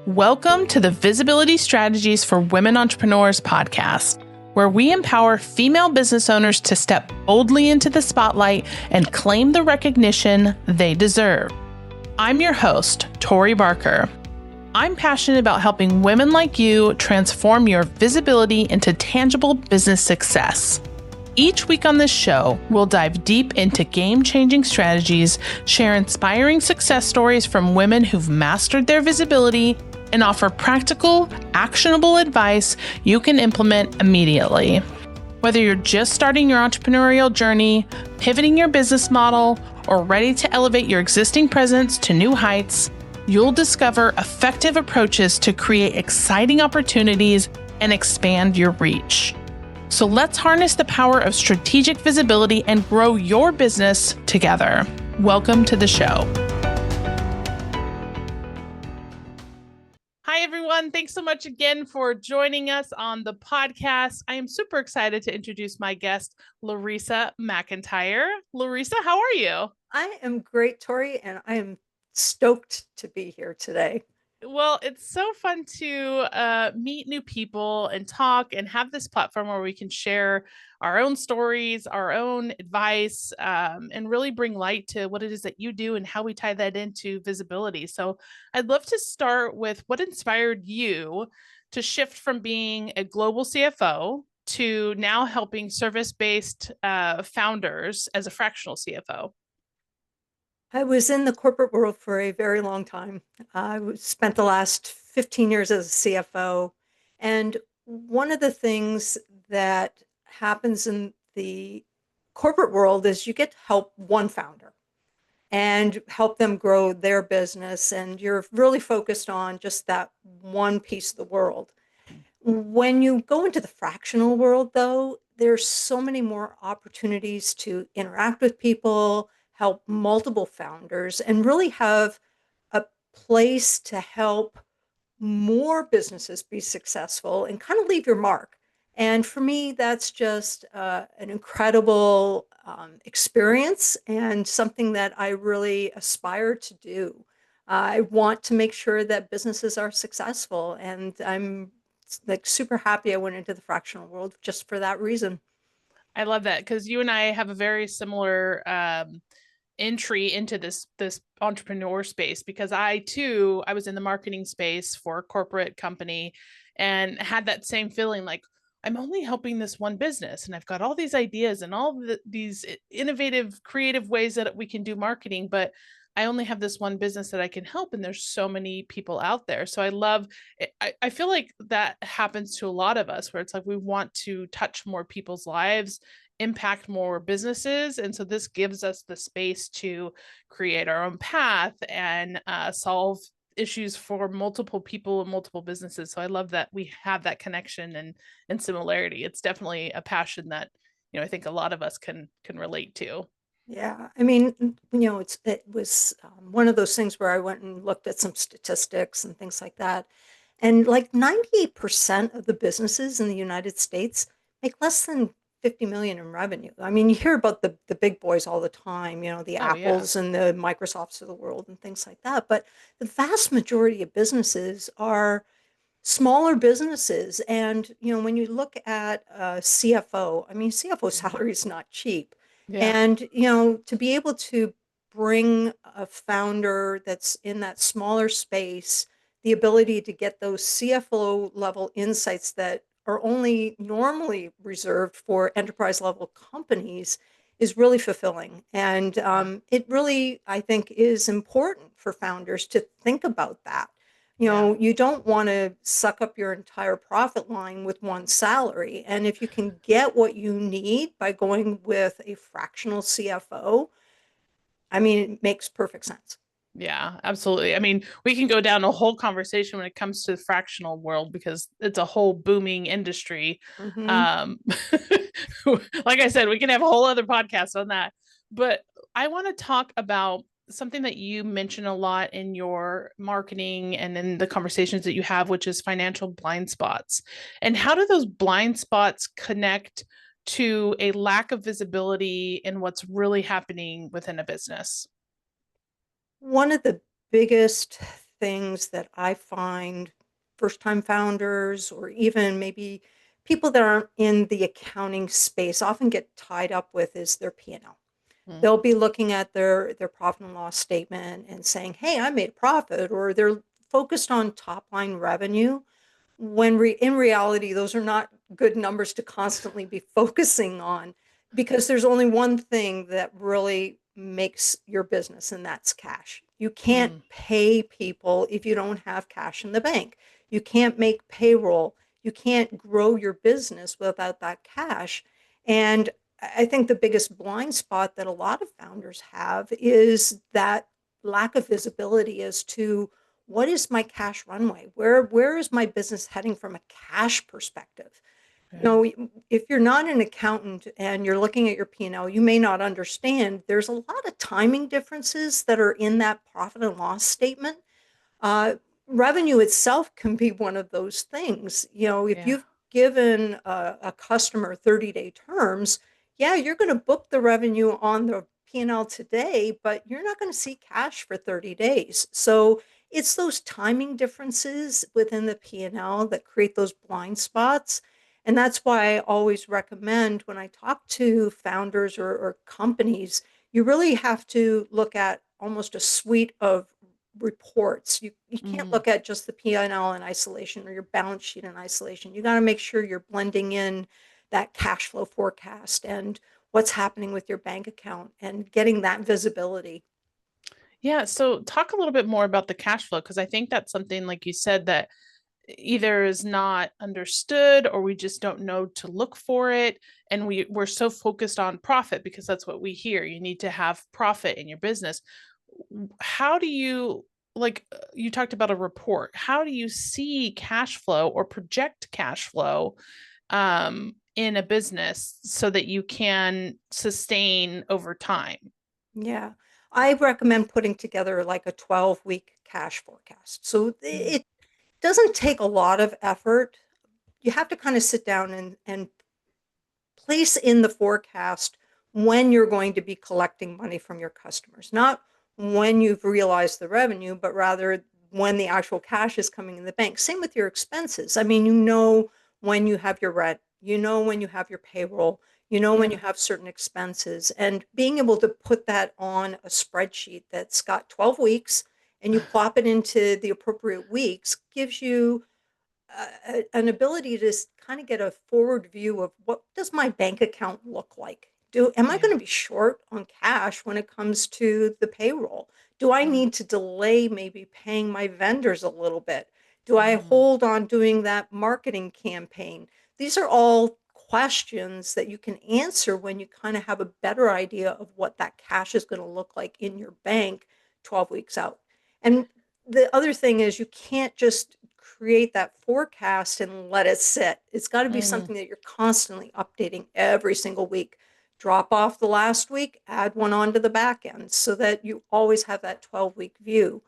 Welcome to the Visibility Strategies for Women Entrepreneurs podcast, where we empower female business owners to step boldly into the spotlight and claim the recognition they deserve. I'm your host, Tori Barker. I'm passionate about helping women like you transform your visibility into tangible business success. Each week on this show, we'll dive deep into game-changing strategies, share inspiring success stories from women who've mastered their visibility, and offer practical, actionable advice you can implement immediately. Whether you're just starting your entrepreneurial journey, pivoting your business model, or ready to elevate your existing presence to new heights, you'll discover effective approaches to create exciting opportunities and expand your reach. So let's harness the power of strategic visibility and grow your business together. Welcome to the show. Hi, everyone. Thanks so much again for joining us on the podcast. I am super excited to introduce my guest, Laresa McIntyre. Laresa, how are you? I am great, Tori, and I am stoked to be here today. Well, it's so fun to meet new people and talk and have this platform where we can share our own stories, our own advice, and really bring light to what it is that you do and how we tie that into visibility. So I'd love to start with what inspired you to shift from being a global CFO to now helping service-based founders as a fractional CFO. I was in the corporate world for a very long time. Spent the last 15 years as a CFO. And one of the things that happens in the corporate world is you get to help one founder and help them grow their business. And you're really focused on just that one piece of the world. When you go into the fractional world, though, there's so many more opportunities to interact with people, help multiple founders, and really have a place to help more businesses be successful and kind of leave your mark. And for me, that's just an incredible experience and something that I really aspire to do. I want to make sure that businesses are successful, and I'm like super happy I went into the fractional world just for that reason. I love that because you and I have a very similar entry into this entrepreneur space, because I was in the marketing space for a corporate company and had that same feeling like I'm only helping this one business and I've got all these ideas and these innovative, creative ways that we can do marketing, but I only have this one business that I can help, and there's so many people out there. So I feel like that happens to a lot of us, where it's like we want to touch more people's lives, impact more businesses. And so this gives us the space to create our own path and solve issues for multiple people and multiple businesses. So I love that we have that connection and similarity. It's definitely a passion that, I think a lot of us can relate to. Yeah, I mean, it was one of those things where I went and looked at some statistics and things like that. And like 98% of the businesses in the United States make less than 50 million in revenue. I mean, you hear about the big boys all the time, the Oh yeah. Apples and the Microsofts of the world and things like that. But the vast majority of businesses are smaller businesses. And, when you look at a CFO, I mean, CFO salary is not cheap. Yeah. And, to be able to bring a founder that's in that smaller space, the ability to get those CFO level insights that are only normally reserved for enterprise level companies is really fulfilling. And it really, I think, is important for founders to think about that. Yeah. You don't want to suck up your entire profit line with one salary. And if you can get what you need by going with a fractional CFO, I mean, it makes perfect sense. Yeah, absolutely. I mean, we can go down a whole conversation when it comes to the fractional world because it's a whole booming industry. Hmm. Um, like I said, we can have a whole other podcast on that. But I want to talk about something that you mention a lot in your marketing and in the conversations that you have, which is financial blind spots. And how do those blind spots connect to a lack of visibility in what's really happening within a business? One of the biggest things that I find first-time founders or even maybe people that aren't in the accounting space often get tied up with is their P&L. Mm. They'll be looking at their profit and loss statement and saying, "Hey, I made a profit," or they're focused on top line revenue when in reality, those are not good numbers to constantly be focusing on because there's only one thing that really makes your business, and that's cash. You can't Mm. pay people if you don't have cash in the bank. You can't make payroll. You can't grow your business without that cash. And I think the biggest blind spot that a lot of founders have is that lack of visibility as to what is my cash runway? Where is my business heading from a cash perspective? You Yeah. know, if you're not an accountant and you're looking at your P&L, you may not understand there's a lot of timing differences that are in that profit and loss statement. uh, Revenue itself can be one of those things. You know, if Yeah. you've given a customer 30-day terms, yeah, you're going to book the revenue on the P&L today, but you're not going to see cash for 30 days. So it's those timing differences within the P&L that create those blind spots. And that's why I always recommend when I talk to founders or companies, you really have to look at almost a suite of reports. You can't Mm. look at just the P&L in isolation or your balance sheet in isolation. You got to make sure you're blending in that cash flow forecast and what's happening with your bank account and getting that visibility. Yeah. So talk a little bit more about the cash flow, because I think that's something, like you said, that either is not understood or we just don't know to look for it. And we're so focused on profit because that's what we hear. You need to have profit in your business. How do you, like you talked about a report, how do you see cash flow or project cash flow in a business so that you can sustain over time? Yeah. I recommend putting together like a 12-week cash forecast. So Mm. it doesn't take a lot of effort. You have to kind of sit down and place in the forecast when you're going to be collecting money from your customers, not when you've realized the revenue, but rather when the actual cash is coming in the bank. Same with your expenses. I mean, you know when you have your rent, you know when you have your payroll, you know when you Yeah. have certain expenses, and being able to put that on a spreadsheet that's got 12 weeks and you plop it into the appropriate weeks gives you an ability to kind of get a forward view of what does my bank account look like? Am I going Yeah. to be short on cash when it comes to the payroll? Do I Yeah. need to delay maybe paying my vendors a little bit? Do I Mm. hold on doing that marketing campaign? These are all questions that you can answer when you kind of have a better idea of what that cash is going to look like in your bank 12 weeks out. And the other thing is you can't just create that forecast and let it sit. It's got to be Mm. something that you're constantly updating every single week. Drop off the last week, add one onto the back end so that you always have that 12-week view.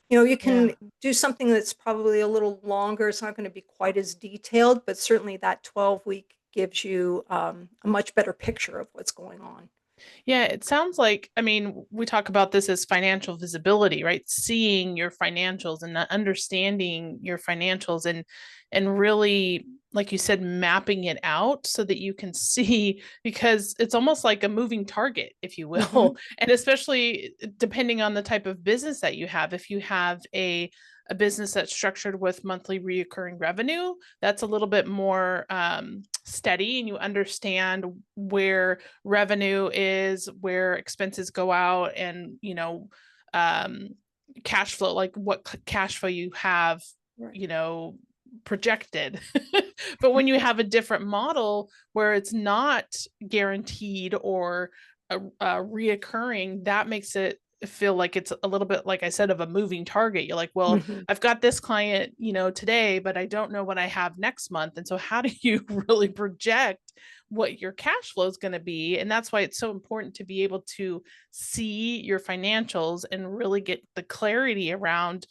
You know, you Yeah. can do something that's probably a little longer. It's not going to be quite as detailed, but certainly that 12-week gives you a much better picture of what's going on. Yeah, it sounds like, I mean, we talk about this as financial visibility, right? Seeing your financials and understanding your financials and really, like you said, mapping it out so that you can see, because it's almost like a moving target, if you Hmm. will. And especially depending on the type of business that you have. If you have a business that's structured with monthly reoccurring revenue, that's a little bit more steady, and you understand where revenue is, where expenses go out, and um cash flow, like what cash flow you have, Right. you know projected. But when you have a different model where it's not guaranteed or reoccurring, that makes it feel like it's a little bit, like I said, of a moving target. You're like, well, Hmm. I've got this client, today, but I don't know what I have next month. And so how do you really project what your cash flow is going to be? And that's why it's so important to be able to see your financials and really get the clarity around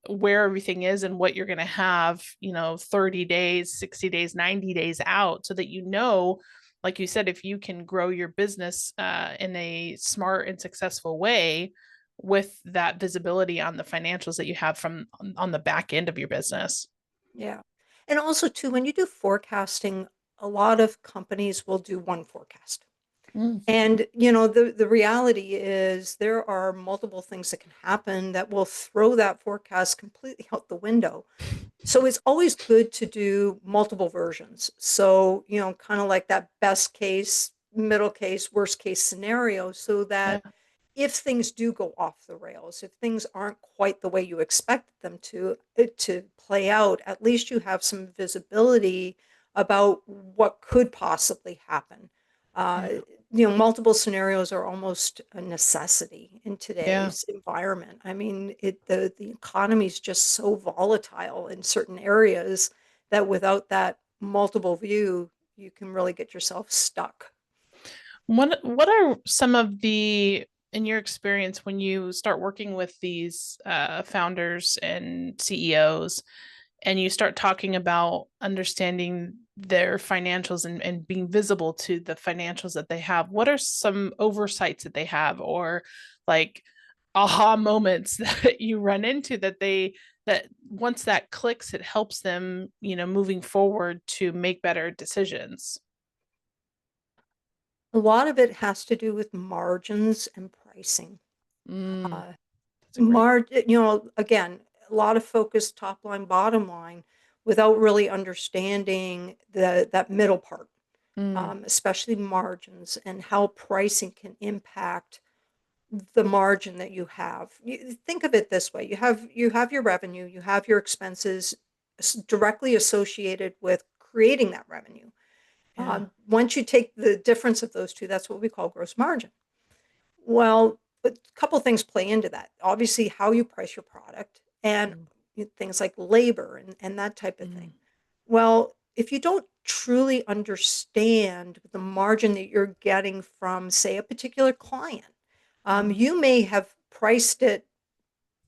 where everything is and what you're going to have, 30 days, 60 days, 90 days out, so that like you said, if you can grow your business in a smart and successful way, with that visibility on the financials that you have from on the back end of your business. Yeah. And also too, when you do forecasting, a lot of companies will do one forecast. Mm, And the reality is there are multiple things that can happen that will throw that forecast completely out the window. So it's always good to do multiple versions. So, kind of like that best case, middle case, worst case scenario, so yeah. that if things do go off the rails, if things aren't quite the way you expected them to play out, at least you have some visibility about what could possibly happen. Uh, Yeah. Multiple scenarios are almost a necessity in Yeah. today's environment. I mean, the economy is just so volatile in certain areas that without that multiple view, you can really get yourself stuck. What are some of the, in your experience, when you start working with these founders and CEOs, and you start talking about understanding their financials and being visible to the financials that they have, what are some oversights that they have, or like aha moments that you run into that once that clicks, it helps them, moving forward to make better decisions? A lot of it has to do with margins and pricing. Mm, Uh, that's a great. Again, a lot of focus top line, bottom line, without really understanding that middle part, Mm, especially margins and how pricing can impact the margin that you have. You think of it this way: you have your revenue, you have your expenses directly associated with creating that revenue. yeah. Once you take the difference of those two, that's what we call gross margin. Well, a couple things play into that. Obviously, how you price your product and Mm, things like labor and that type of mm, thing. Well, if you don't truly understand the margin that you're getting from, say, a particular client, mm. you may have priced it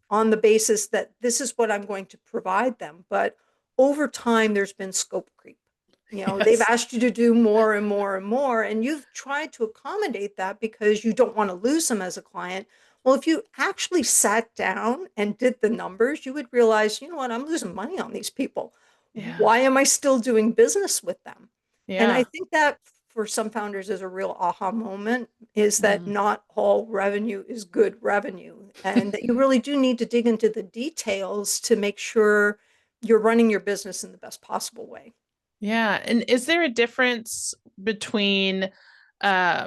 on the basis that this is what I'm going to provide them. But over time, there's been scope creep. They've Yes. asked you to do more and more and more, and you've tried to accommodate that because you don't want to lose them as a client. Well, if you actually sat down and did the numbers, you would realize, you know what, I'm losing money on these people. Yeah. Why am I still doing business with them? And I Yeah. think that for some founders is a real aha moment, is that Mm. not all revenue is good revenue, and that you really do need to dig into the details to make sure you're running your business in the best possible way. Yeah. And is there a difference between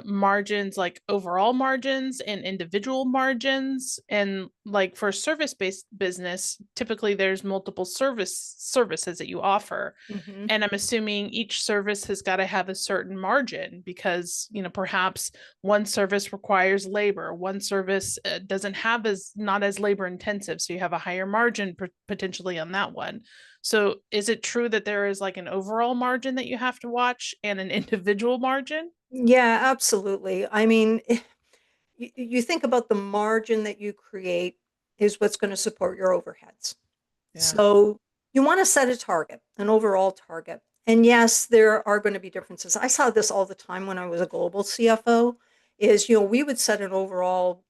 margins, like overall margins and individual margins? And like for a service-based business, typically there's multiple services that you offer. Hmm. And I'm assuming each service has got to have a certain margin because, perhaps one service requires labor, one service doesn't have as not as labor intensive, so you have a higher margin potentially on that one. So is it true that there is like an overall margin that you have to watch and an individual margin? Yeah, absolutely. I mean, you think about the margin that you create is what's going to support your overheads. Yeah. So you want to set a target, an overall target. And yes, there are going to be differences. I saw this all the time when I was a global CFO, is, we would set an overall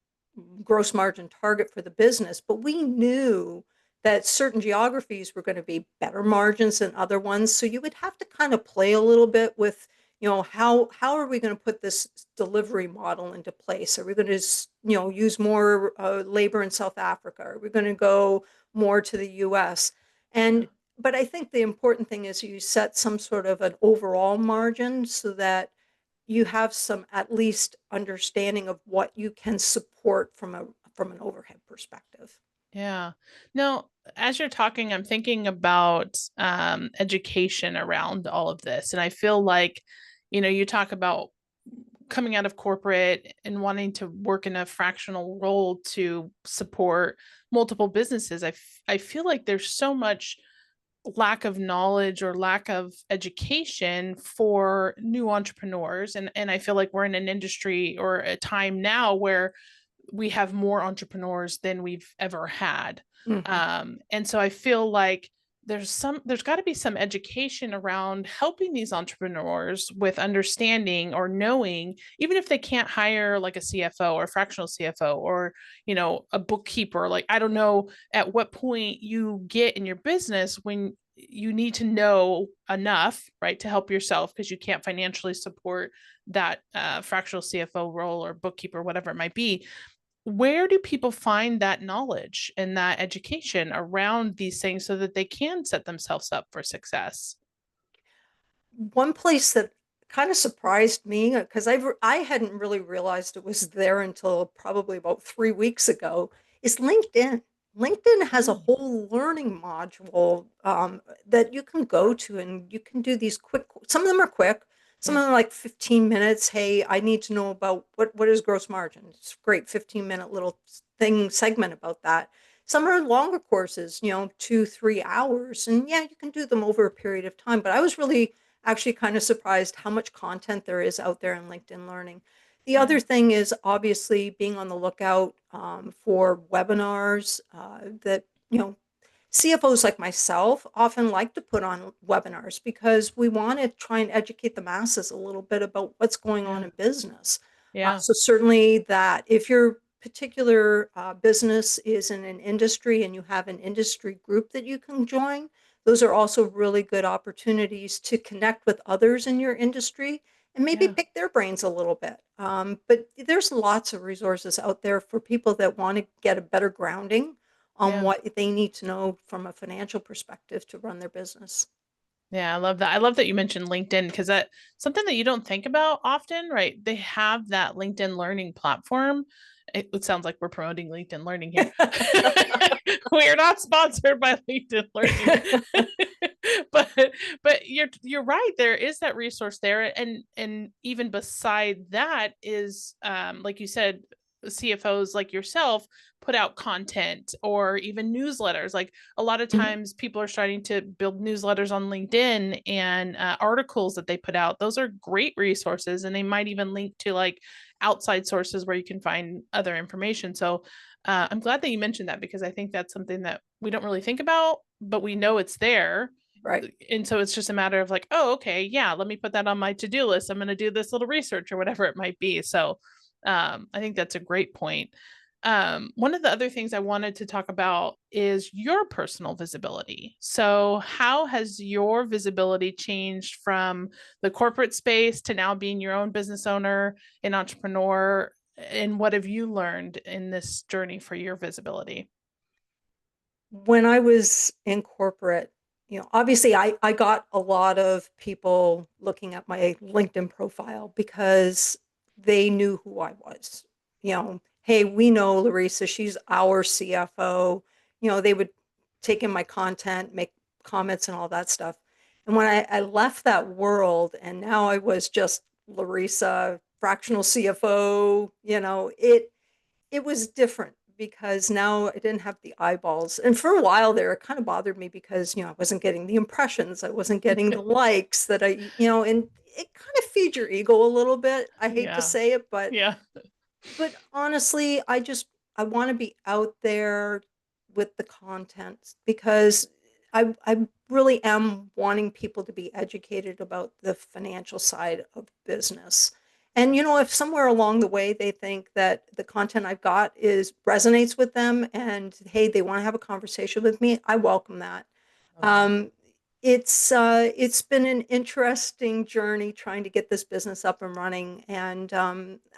gross margin target for the business, but we knew that certain geographies were going to be better margins than other ones. So you would have to kind of play a little bit with, how are we going to put this delivery model into place? Are we going to, use more labor in South Africa? Are we going to go more to the US? Yeah. And but I think the important thing is you set some sort of an overall margin so that you have some at least understanding of what you can support from an overhead perspective. Yeah. No, as you're talking, I'm thinking about education around all of this. And I feel like, you talk about coming out of corporate and wanting to work in a fractional role to support multiple businesses. I feel like there's so much lack of knowledge or lack of education for new entrepreneurs. And I feel like we're in an industry or a time now where we have more entrepreneurs than we've ever had. Hmm. And so I feel like there's got to be some education around helping these entrepreneurs with understanding or knowing, even if they can't hire like a CFO or a fractional CFO or, a bookkeeper. Like, I don't know at what point you get in your business when you need to know enough, right, to help yourself because you can't financially support that fractional CFO role or bookkeeper, whatever it might be. Where do people find that knowledge and that education around these things so that they can set themselves up for success? One place that kind of surprised me, because I hadn't really realized it was there until probably about 3 weeks ago, is LinkedIn. LinkedIn has a Mm, whole learning module that you can go to, and you can do these quick. Some of them are quick. Some yeah, of them are like 15 minutes. Hey, I need to know about what is gross margin. It's great, 15-minute little segment about that. Some are longer courses, 2, 3 hours, and yeah, you can do them over a period of time. But I was really actually kind of surprised how much content there is out there in LinkedIn Learning. The yeah, other thing is obviously being on the lookout for webinars that, CFOs like myself often like to put on webinars because we want to try and educate the masses a little bit about what's going on yeah, in business. yeah, So certainly that if your particular business is in an industry and you have an industry group that you can join, those are also really good opportunities to connect with others in your industry and maybe yeah, pick their brains a little bit. But there's lots of resources out there for people that want to get a better grounding on yeah. what they need to know from a financial perspective to run their business. Yeah, I love that. I love that you mentioned LinkedIn because that something that you don't think about often, right? They have that LinkedIn learning platform. It sounds like we're promoting LinkedIn learning here. We are not sponsored by LinkedIn learning. but you're right. There is that resource there. And even beside that is like you said, CFOs like yourself put out content or even newsletters. Like a lot of Mhm. times people are starting to build newsletters on LinkedIn and articles that they put out. Those are great resources, and they might even link to like outside sources where you can find other information. So I'm glad that you mentioned that because I think that's something that we don't really think about, but we know it's there. Right. And so it's just a matter of like, oh, okay, yeah, let me put that on my to-do list. I'm going to do this little research or whatever it might be. So I think that's a great point. One of the other things I wanted to talk about is your personal visibility. So, how has your visibility changed from the corporate space to now being your own business owner, an entrepreneur? And what have you learned in this journey for your visibility? When I was in corporate, obviously I got a lot of people looking at my LinkedIn profile because they knew who I was. Hey, we know Laresa, she's our CFO. They would take in my content, make comments and all that stuff. And when I left that world and now I was just Laresa, fractional CFO, it was different because now I didn't have the eyeballs. And for a while there, it kind of bothered me because, I wasn't getting the impressions, I wasn't getting the likes that and it kind of feeds your ego a little bit. I hate to Yeah. say it, Yeah. but honestly, I want to be out there with the content because I really am wanting people to be educated about the financial side of business. And if somewhere along the way they think that the content I've got is resonates with them and hey, they want to have a conversation with me, I welcome that. Love that. Um, it's been an interesting journey trying to get this business up and running, and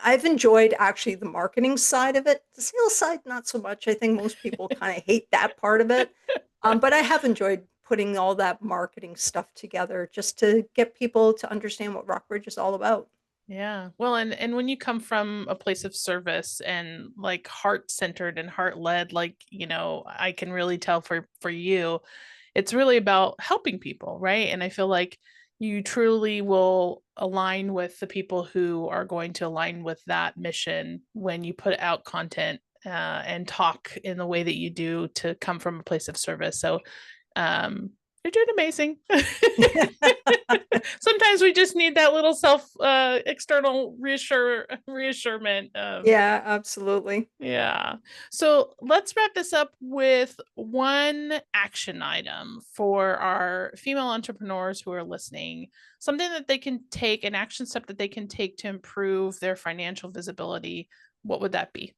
I've enjoyed actually the marketing side of it. The sales side, not so much. I think most people kind of hate that part of it, but I have enjoyed putting all that marketing stuff together just to get people to understand what Rockbridge is all about. Yeah. Well, and when you come from a place of service and like heart-centered and heart-led, like, I can really tell for you, it's really about helping people, right? And I feel like you truly will align with the people who are going to align with that mission when you put out content and talk in the way that you do to come from a place of service. So, You're doing amazing. Sometimes we just need that little external reassurance. Yeah, absolutely. Yeah. So let's wrap this up with one action item for our female entrepreneurs who are listening, something that they can take, an action step that they can take to improve their financial visibility. What would that be?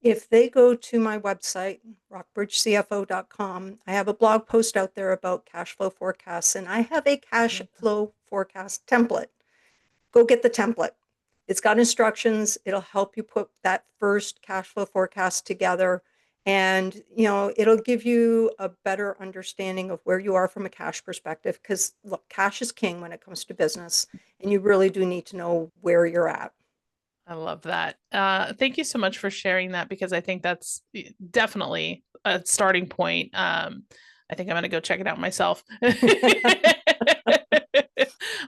If they go to my website, rockbridgecfo.com, I have a blog post out there about cash flow forecasts, and I have a cash flow forecast template. Go get the template. It's got instructions. It'll help you put that first cash flow forecast together. And, it'll give you a better understanding of where you are from a cash perspective. Because, look, cash is king when it comes to business. And you really do need to know where you're at. I love that. Thank you so much for sharing that because I think that's definitely a starting point. I think I'm going to go check it out myself.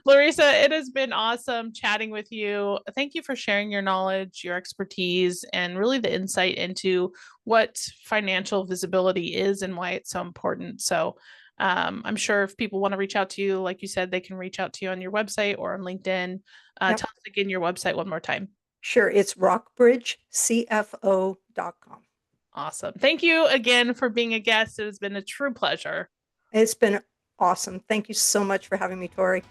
Laresa, it has been awesome chatting with you. Thank you for sharing your knowledge, your expertise, and really the insight into what financial visibility is and why it's so important. So, I'm sure if people want to reach out to you, like you said, they can reach out to you on your website or on LinkedIn. Yep. Tell us again your website one more time. Sure. It's rockbridgecfo.com. Awesome. Thank you again for being a guest. It has been a true pleasure. It's been awesome. Thank you so much for having me, Tori.